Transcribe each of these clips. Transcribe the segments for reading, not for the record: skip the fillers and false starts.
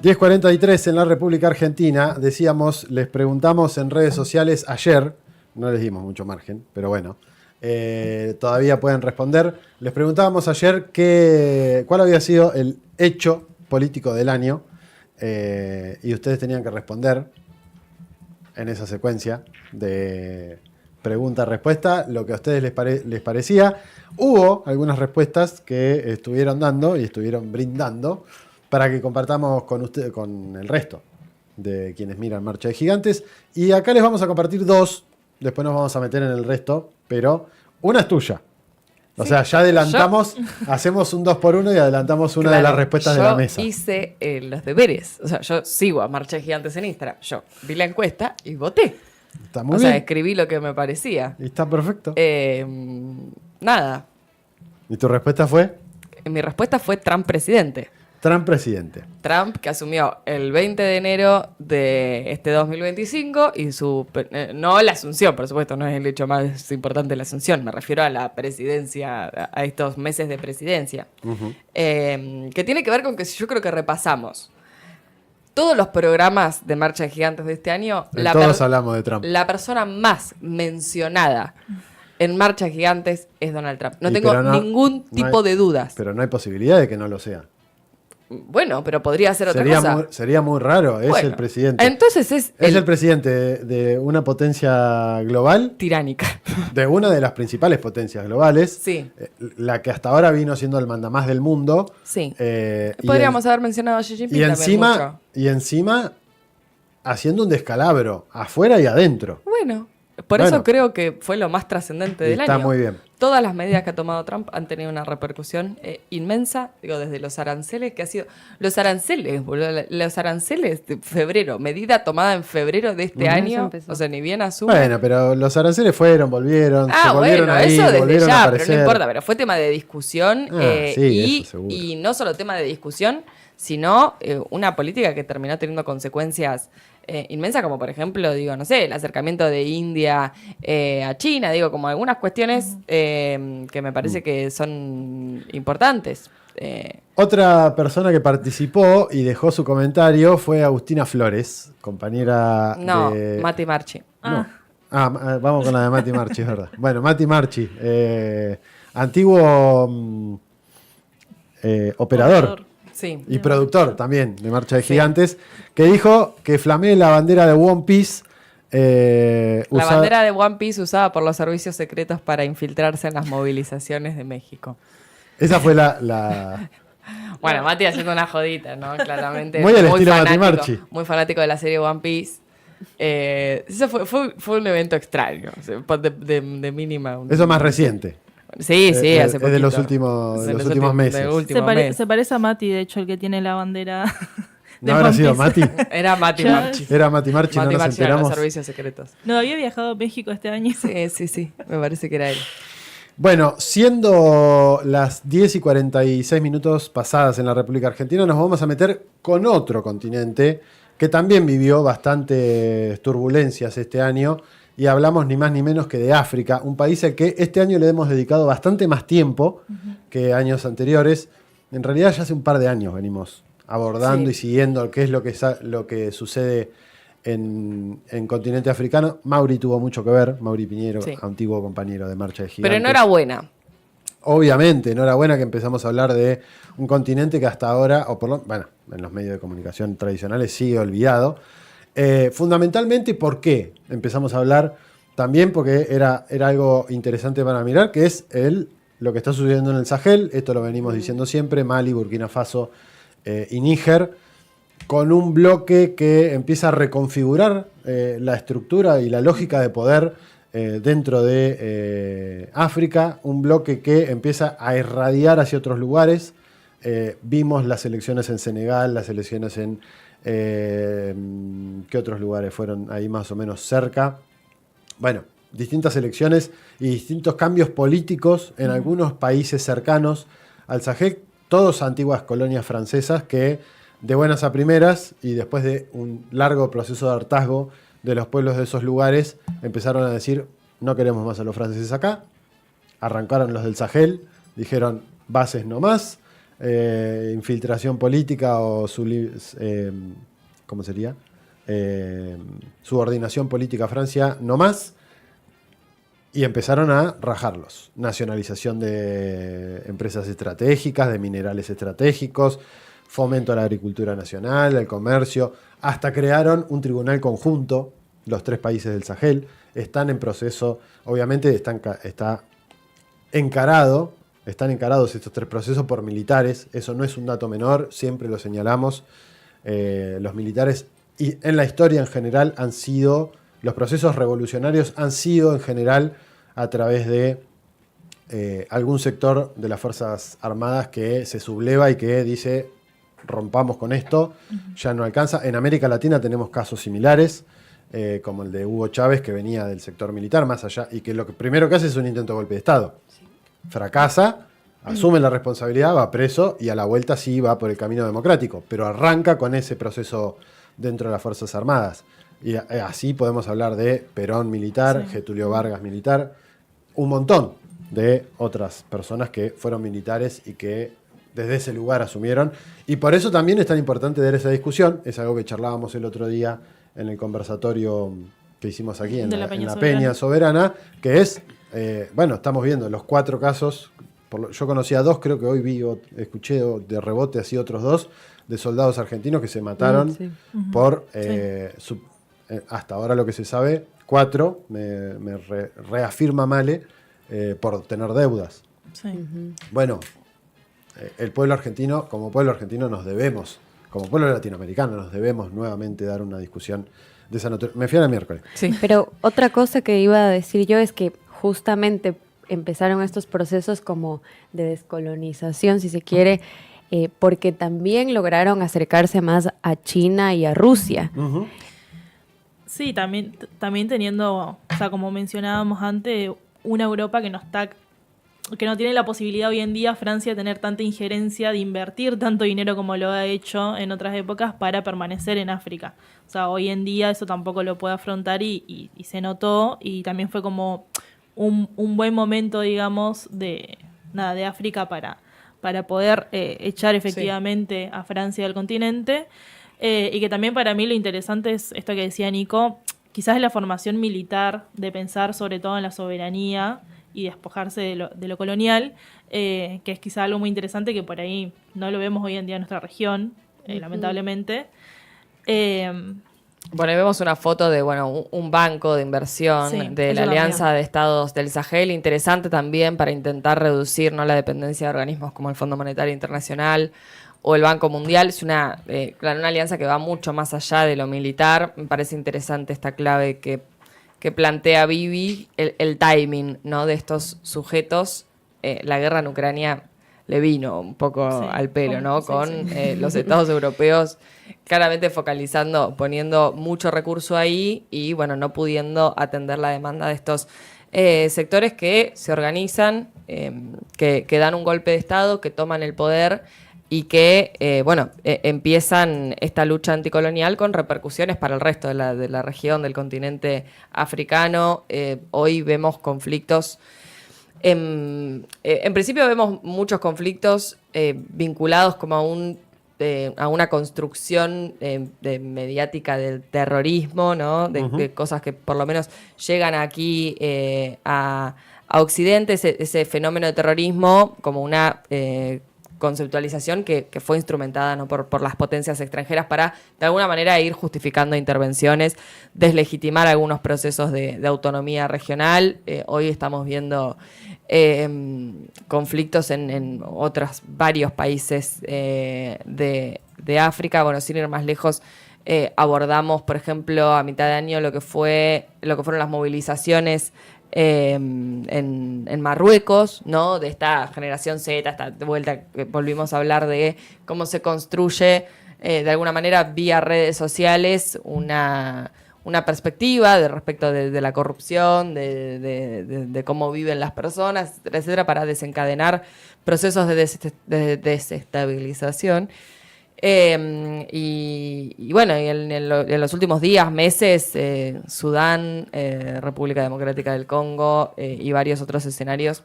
10:43 en la República Argentina. Decíamos, les preguntamos en redes sociales ayer, no les dimos mucho margen, pero bueno, todavía pueden responder. Les preguntábamos ayer cuál había sido el hecho político del año y ustedes tenían que responder en esa secuencia de pregunta-respuesta lo que a ustedes les parecía. Hubo algunas respuestas que estuvieron dando y estuvieron brindando para que compartamos con el resto de quienes miran Marcha de Gigantes. Y acá les vamos a compartir dos, después nos vamos a meter en el resto, pero una es tuya. O sea, ya adelantamos, hacemos un 2x1 y adelantamos una de las respuestas de la mesa. Yo hice los deberes. O sea, yo sigo a Marcha de Gigantes en Instagram. Yo vi la encuesta y voté. Está muy bien. O sea, escribí lo que me parecía. Y está perfecto. Nada. ¿Y tu respuesta fue? Mi respuesta fue Trump presidente. Trump presidente. Trump, que asumió el 20 de enero de este 2025 y no la asunción, por supuesto, no es el hecho más importante de la asunción, me refiero a la presidencia, a estos meses de presidencia, que tiene que ver con que yo creo que repasamos todos los programas de Marcha de Gigantes de este año. Todos hablamos de Trump. La persona más mencionada en Marcha de Gigantes es Donald Trump. No tengo ningún tipo de dudas. Pero no hay posibilidad de que no lo sea. Bueno, pero podría ser otra cosa. Sería muy raro, es el presidente. Entonces es el presidente de una potencia global. Tiránica. De una de las principales potencias globales. Sí. La que hasta ahora vino siendo el mandamás del mundo. Sí. Podríamos haber mencionado a Xi Jinping y encima haciendo un descalabro, afuera y adentro. Bueno, por eso creo que fue lo más trascendente del año. Está muy bien. Todas las medidas que ha tomado Trump han tenido una repercusión inmensa, digo, desde los aranceles, que ha sido... Los aranceles de febrero, medida tomada en febrero de este año, o sea, ni bien asume. Bueno, pero los aranceles volvieron ahí, eso desde volvieron ya, a aparecer. pero no importa, pero fue tema de discusión y no solo tema de discusión, sino una política que terminó teniendo consecuencias inmensas, como por ejemplo, digo, no sé, el acercamiento de India a China, digo, como algunas cuestiones que me parece que son importantes. Otra persona que participó y dejó su comentario fue Agustina Flores, compañera de... Mati Marchi. No. Vamos con la de Mati Marchi, es verdad. Bueno, Mati Marchi, antiguo operador. Sí. Y productor también de Marcha de Gigantes, que dijo que flamee la bandera de One Piece. La bandera de One Piece usada por los servicios secretos para infiltrarse en las movilizaciones de México. Esa fue la... Bueno, Mati haciendo una jodita, ¿no? Claramente. Muy al estilo Mati Marchi. Muy fanático de la serie One Piece. Eso fue un evento extraño, de mínima. Eso más reciente. Sí, hace poquito. Es de los últimos meses. Se parece a Mati, de hecho, el que tiene la bandera. ¿No habrá sido Mati? Era Mati Marchi. Era Mati Marchi, no nos enteramos. Los servicios secretos. No, había viajado a México este año. Sí, me parece que era él. Bueno, siendo las 10:46 pasadas en la República Argentina, nos vamos a meter con otro continente que también vivió bastantes turbulencias este año. Y hablamos ni más ni menos que de África, un país al que este año le hemos dedicado bastante más tiempo que años anteriores. En realidad ya hace un par de años venimos abordando y siguiendo qué es lo que sucede en continente africano. Mauri tuvo mucho que ver, Mauri Piñero, antiguo compañero de Marcha de Gigantes. Pero no era buena. Obviamente, no era buena que empezamos a hablar de un continente que hasta ahora, en los medios de comunicación tradicionales sigue olvidado. Fundamentalmente, ¿por qué empezamos a hablar? También porque era algo interesante para mirar, que es lo que está sucediendo en el Sahel. Esto lo venimos diciendo siempre: Mali, Burkina Faso y Níger, con un bloque que empieza a reconfigurar la estructura y la lógica de poder dentro de África, un bloque que empieza a irradiar hacia otros lugares. Vimos las elecciones en Senegal, las elecciones en... ¿qué otros lugares fueron ahí más o menos cerca? Bueno, distintas elecciones y distintos cambios políticos en algunos países cercanos al Sahel, todos antiguas colonias francesas que de buenas a primeras y después de un largo proceso de hartazgo de los pueblos de esos lugares empezaron a decir: no queremos más a los franceses acá. Arrancaron los del Sahel, dijeron: bases no más. infiltración política o ¿cómo sería? Subordinación política a Francia, no más. Y empezaron a rajarlos. Nacionalización de empresas estratégicas, de minerales estratégicos, fomento a la agricultura nacional, al comercio. Hasta crearon un tribunal conjunto, los 3 países del Sahel. Están en proceso, obviamente están encarados estos 3 procesos por militares. Eso no es un dato menor, siempre lo señalamos. Los militares, y en la historia en general, los procesos revolucionarios han sido en general a través de algún sector de las Fuerzas Armadas que se subleva y que dice, rompamos con esto, ya no alcanza. En América Latina tenemos casos similares, como el de Hugo Chávez, que venía del sector militar más allá, y que lo primero que hace es un intento de golpe de Estado. Sí. Fracasa, asume la responsabilidad, va preso y a la vuelta sí va por el camino democrático, pero arranca con ese proceso dentro de las Fuerzas Armadas. Y así podemos hablar de Perón militar, sí. Getúlio Vargas militar, un montón de otras personas que fueron militares y que desde ese lugar asumieron. Y por eso también es tan importante dar esa discusión. Es algo que charlábamos el otro día en el conversatorio que hicimos aquí en la Peña Soberana, que es, estamos viendo los 4 casos. Yo conocía 2, creo que hoy escuché de rebote así otros 2 de soldados argentinos que se mataron por... hasta ahora lo que se sabe, 4, me reafirma Male, por tener deudas. Sí. Bueno, el pueblo argentino, como pueblo argentino nos debemos, como pueblo latinoamericano nos debemos nuevamente dar una discusión de esa naturaleza. Me fui a la miércoles. Sí. Pero otra cosa que iba a decir yo es que justamente empezaron estos procesos como de descolonización, si se quiere, porque también lograron acercarse más a China y a Rusia. Uh-huh. Sí, también teniendo, o sea, como mencionábamos antes, una Europa que no tiene la posibilidad hoy en día, Francia, de tener tanta injerencia, de invertir tanto dinero como lo ha hecho en otras épocas para permanecer en África. O sea, hoy en día eso tampoco lo puede afrontar y se notó, y también fue como un buen momento, digamos, de África para poder echar efectivamente a Francia del continente. Y que también para mí lo interesante es esto que decía Nico, quizás es la formación militar, de pensar sobre todo en la soberanía y despojarse de lo colonial, que es quizás algo muy interesante que por ahí no lo vemos hoy en día en nuestra región, lamentablemente. Bueno, ahí vemos una foto de un banco de inversión de la Alianza de Estados del Sahel, interesante también para intentar reducir la dependencia de organismos como el Fondo Monetario Internacional o el Banco Mundial. Es una alianza que va mucho más allá de lo militar. Me parece interesante esta clave que plantea Bibi, el timing, ¿no?, de estos sujetos. La guerra en Ucrania le vino un poco al pelo, ¿no? Con los estados europeos claramente focalizando, poniendo mucho recurso ahí y, no pudiendo atender la demanda de estos sectores que se organizan, que dan un golpe de Estado, que toman el poder y que, empiezan esta lucha anticolonial con repercusiones para el resto de la región, del continente africano. Hoy vemos conflictos. En principio vemos muchos conflictos vinculados como a una construcción mediática del terrorismo, ¿no? De cosas que por lo menos llegan aquí a Occidente, ese fenómeno de terrorismo como una conceptualización que fue instrumentada, ¿no?, por las potencias extranjeras para, de alguna manera, ir justificando intervenciones, deslegitimar algunos procesos de autonomía regional. Hoy estamos viendo conflictos en otros varios países de África. Bueno, sin ir más lejos, abordamos, por ejemplo, a mitad de año lo que fueron las movilizaciones en Marruecos, ¿no?, de esta generación Z, esta vuelta que volvimos a hablar de cómo se construye de alguna manera vía redes sociales una perspectiva respecto de la corrupción, de cómo viven las personas, etcétera, para desencadenar procesos de desestabilización. Y en los últimos días, meses, Sudán, República Democrática del Congo y varios otros escenarios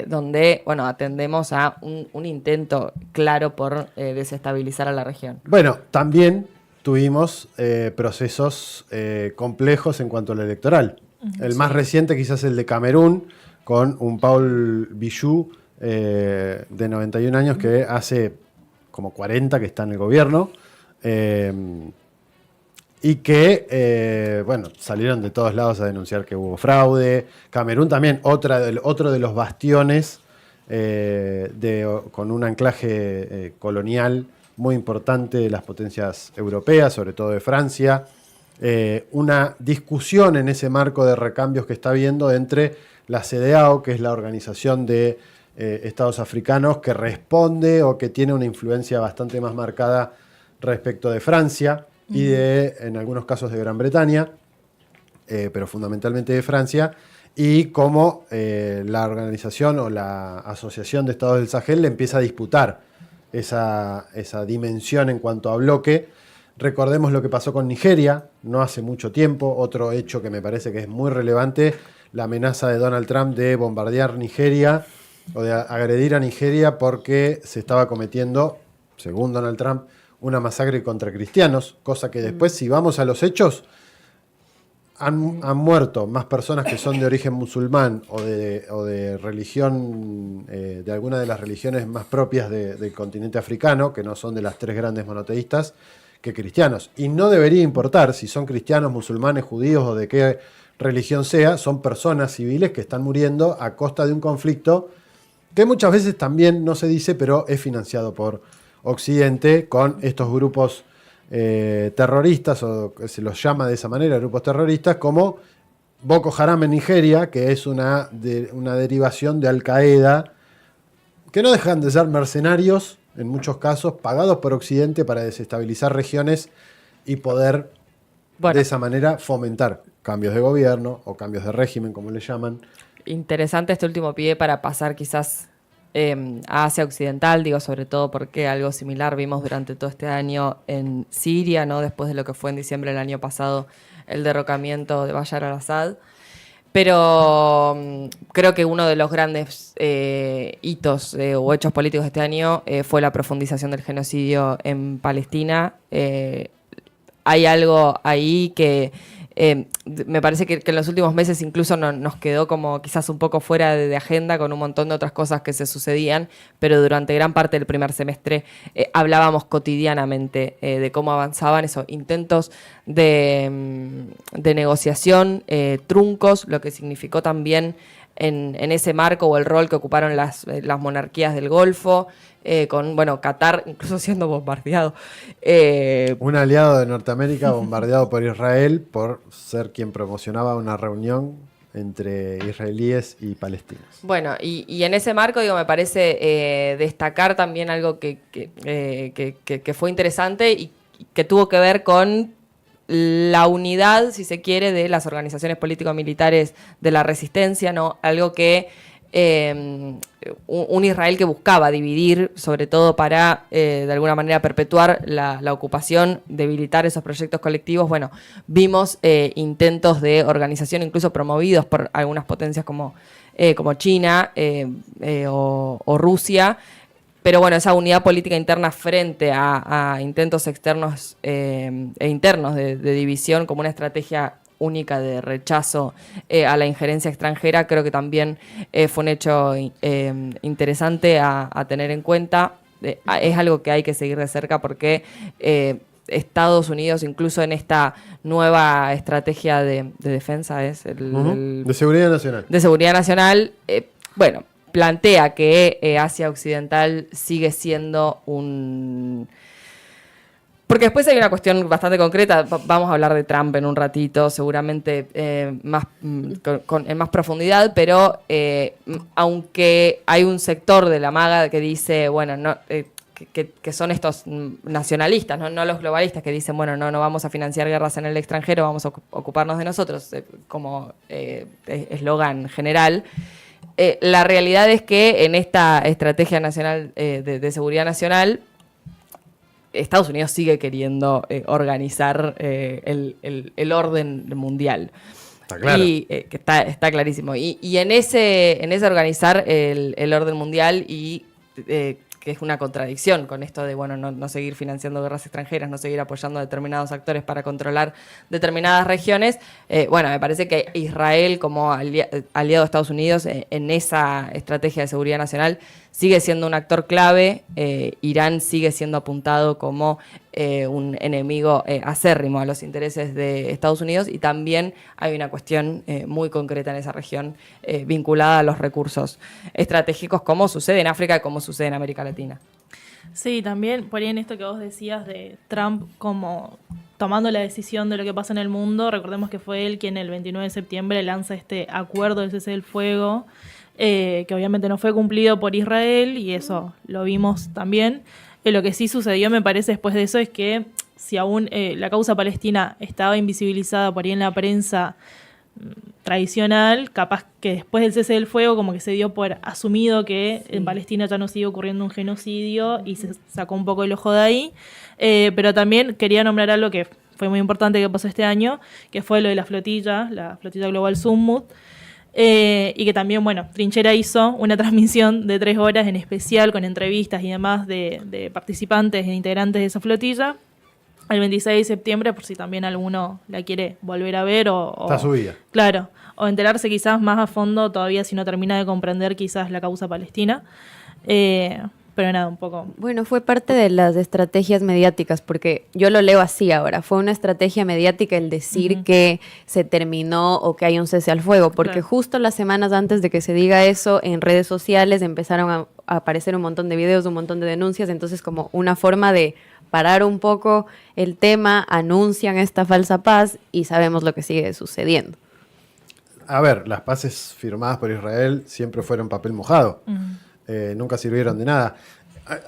donde, bueno, atendemos a un intento claro por desestabilizar a la región. Bueno, también tuvimos procesos complejos en cuanto al electoral. El más reciente quizás el de Camerún, con un Paul Biya de 91 años que hace como 40 que está en el gobierno. Y que, bueno, salieron de todos lados a denunciar que hubo fraude. Camerún también, otro de los bastiones con un anclaje colonial muy importante de las potencias europeas, sobre todo de Francia. Una discusión en ese marco de recambios que está habiendo entre la CEDEAO, que es la organización de estados africanos, que responde o que tiene una influencia bastante más marcada respecto de Francia, y en algunos casos de Gran Bretaña, pero fundamentalmente de Francia, y cómo la organización o la Asociación de Estados del Sahel le empieza a disputar esa dimensión en cuanto a bloque. Recordemos lo que pasó con Nigeria no hace mucho tiempo, otro hecho que me parece que es muy relevante, la amenaza de Donald Trump de bombardear Nigeria o de agredir a Nigeria porque se estaba cometiendo, según Donald Trump, una masacre contra cristianos, cosa que después, si vamos a los hechos, han muerto más personas que son de origen musulmán o de religión, de alguna de las religiones más propias del continente africano, que no son de las tres grandes monoteístas, que cristianos. Y no debería importar si son cristianos, musulmanes, judíos o de qué religión sea, son personas civiles que están muriendo a costa de un conflicto que muchas veces también no se dice, pero es financiado por Occidente con estos grupos terroristas, o se los llama de esa manera, grupos terroristas, como Boko Haram en Nigeria, que es una derivación de Al Qaeda, que no dejan de ser mercenarios, en muchos casos, pagados por Occidente para desestabilizar regiones y poder, de esa manera, fomentar cambios de gobierno o cambios de régimen, como le llaman. Interesante este último pie para pasar quizás a Asia Occidental, digo, sobre todo porque algo similar vimos durante todo este año en Siria, ¿no? Después de lo que fue en diciembre del año pasado el derrocamiento de Bashar al-Assad. Pero creo que uno de los grandes hitos o hechos políticos de este año fue la profundización del genocidio en Palestina. Hay algo ahí que me parece que en los últimos meses incluso nos quedó como quizás un poco fuera de agenda con un montón de otras cosas que se sucedían, pero durante gran parte del primer semestre hablábamos cotidianamente de cómo avanzaban esos intentos de negociación, truncos, lo que significó también en ese marco o el rol que ocuparon las monarquías del Golfo, con, bueno, Qatar incluso siendo bombardeado. Un aliado de Norteamérica bombardeado por Israel por ser quien promocionaba una reunión entre israelíes y palestinos. Bueno, y en ese marco, digo, me parece destacar también algo que fue interesante y que tuvo que ver con la unidad, si se quiere, de las organizaciones político-militares de la resistencia, ¿no? Algo que un Israel que buscaba dividir, sobre todo para, de alguna manera, perpetuar la ocupación, debilitar esos proyectos colectivos. Bueno, vimos intentos de organización, incluso promovidos por algunas potencias como China o Rusia. Pero bueno, esa unidad política interna frente a intentos externos e internos de división como una estrategia única de rechazo a la injerencia extranjera, creo que también fue un hecho interesante a tener en cuenta. Es algo que hay que seguir de cerca porque Estados Unidos, incluso en esta nueva estrategia de defensa, de seguridad nacional. De seguridad nacional, bueno, plantea que Asia Occidental sigue siendo un... Porque después hay una cuestión bastante concreta, vamos a hablar de Trump en un ratito, seguramente en más profundidad, pero aunque hay un sector de la MAGA que dice, bueno, no, que son estos nacionalistas, no los globalistas, que dicen, bueno, no vamos a financiar guerras en el extranjero, vamos a ocuparnos de nosotros, como eslogan general. La realidad es que en esta estrategia nacional de seguridad nacional, Estados Unidos sigue queriendo organizar el orden mundial. Está claro. Y que está clarísimo. Y en ese organizar el orden mundial y que es una contradicción con esto de bueno no seguir financiando guerras extranjeras, no seguir apoyando a determinados actores para controlar determinadas regiones. Bueno, me parece que Israel como aliado de Estados Unidos en esa estrategia de seguridad nacional sigue siendo un actor clave. Irán sigue siendo apuntado como un enemigo acérrimo a los intereses de Estados Unidos, y también hay una cuestión muy concreta en esa región vinculada a los recursos estratégicos, como sucede en África y como sucede en América Latina. Sí, también por ahí en esto que vos decías de Trump como tomando la decisión de lo que pasa en el mundo, recordemos que fue él quien el 29 de septiembre lanza este acuerdo del cese del fuego, que obviamente no fue cumplido por Israel, y eso lo vimos también. Lo que sí sucedió, me parece, después de eso es que si aún la causa palestina estaba invisibilizada por ahí en la prensa tradicional, capaz que después del cese del fuego como que se dio por asumido que en Palestina ya no sigue ocurriendo un genocidio y se sacó un poco el ojo de ahí. Pero también quería nombrar algo que fue muy importante que pasó este año, que fue lo de la flotilla Global Summit. Y que también, bueno, Trinchera hizo una transmisión de 3 horas en especial con entrevistas y demás de participantes e integrantes de esa flotilla el 26 de septiembre, por si también alguno la quiere volver a ver Está subida. Claro, o enterarse quizás más a fondo todavía si no termina de comprender quizás la causa palestina. Pero nada, un poco. Bueno, fue parte de las estrategias mediáticas, porque yo lo leo así ahora. Fue una estrategia mediática el decir que se terminó o que hay un cese al fuego, porque justo las semanas antes de que se diga eso, en redes sociales empezaron a aparecer un montón de videos, un montón de denuncias. Entonces, como una forma de parar un poco el tema, anuncian esta falsa paz y sabemos lo que sigue sucediendo. A ver, las paces firmadas por Israel siempre fueron papel mojado. Nunca sirvieron de nada.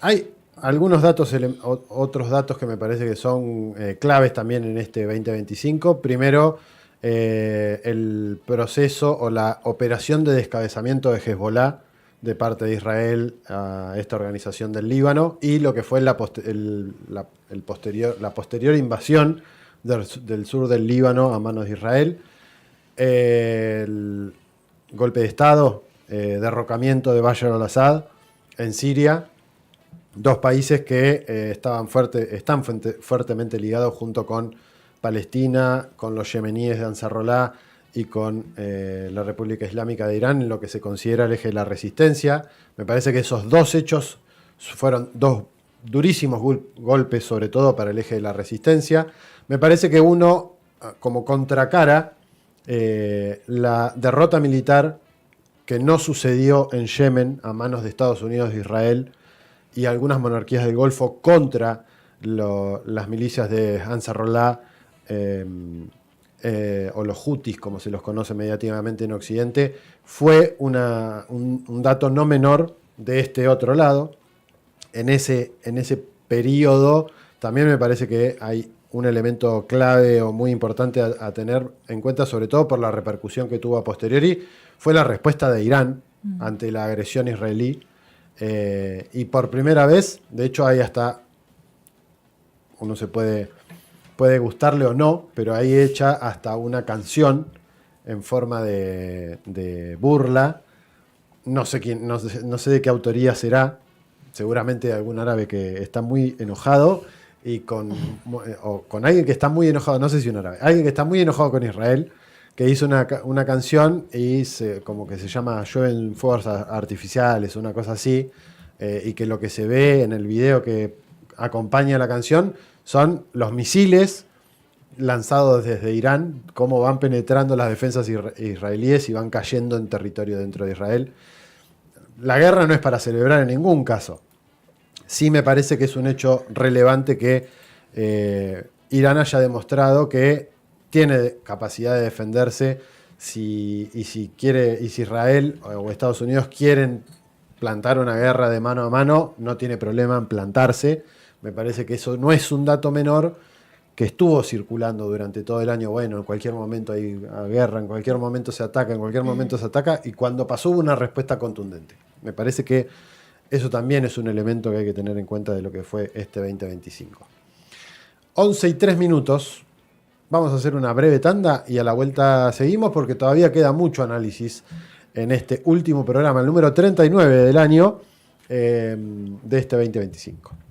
Hay algunos datos, otros datos que me parece que son claves también en este 2025. Primero, el proceso o la operación de descabezamiento de Hezbollah de parte de Israel a esta organización del Líbano, y lo que fue la posterior invasión del sur del Líbano a manos de Israel. El golpe de Estado, derrocamiento de Bashar al-Assad en Siria, 2 países que están fuertemente ligados junto con Palestina, con los yemeníes de Ansarollah y con la República Islámica de Irán, en lo que se considera el eje de la resistencia. Me parece que esos 2 hechos fueron 2 durísimos golpes, sobre todo para el eje de la resistencia. Me parece que uno, como contracara, la derrota militar que no sucedió en Yemen a manos de Estados Unidos e Israel y algunas monarquías del Golfo contra las milicias de Ansarollah o los Houthis, como se los conoce mediáticamente en Occidente, fue un dato no menor de este otro lado. En ese periodo también me parece que hay un elemento clave o muy importante a tener en cuenta, sobre todo por la repercusión que tuvo a posteriori, fue la respuesta de Irán ante la agresión israelí. Y por primera vez, de hecho hay hasta, uno se puede gustarle o no, pero hay hecha hasta una canción en forma de burla. No sé de qué autoría será, seguramente de algún árabe que está muy enojado y con alguien que está muy enojado, no sé si un árabe, alguien que está muy enojado con Israel, que hizo una canción y como que se llama Llueven fuegos artificiales, una cosa así, y que lo que se ve en el video que acompaña la canción son los misiles lanzados desde Irán, cómo van penetrando las defensas israelíes y van cayendo en territorio dentro de Israel. La guerra no es para celebrar en ningún caso. Sí me parece que es un hecho relevante que Irán haya demostrado que tiene capacidad de defenderse si Israel o Estados Unidos quieren plantar una guerra de mano a mano, no tiene problema en plantarse. Me parece que eso no es un dato menor que estuvo circulando durante todo el año. Bueno, en cualquier momento hay guerra, en cualquier momento se ataca, y cuando pasó hubo una respuesta contundente. Me parece que eso también es un elemento que hay que tener en cuenta de lo que fue este 2025. 11:03. Vamos a hacer una breve tanda y a la vuelta seguimos porque todavía queda mucho análisis en este último programa, el número 39 del año de este 2025.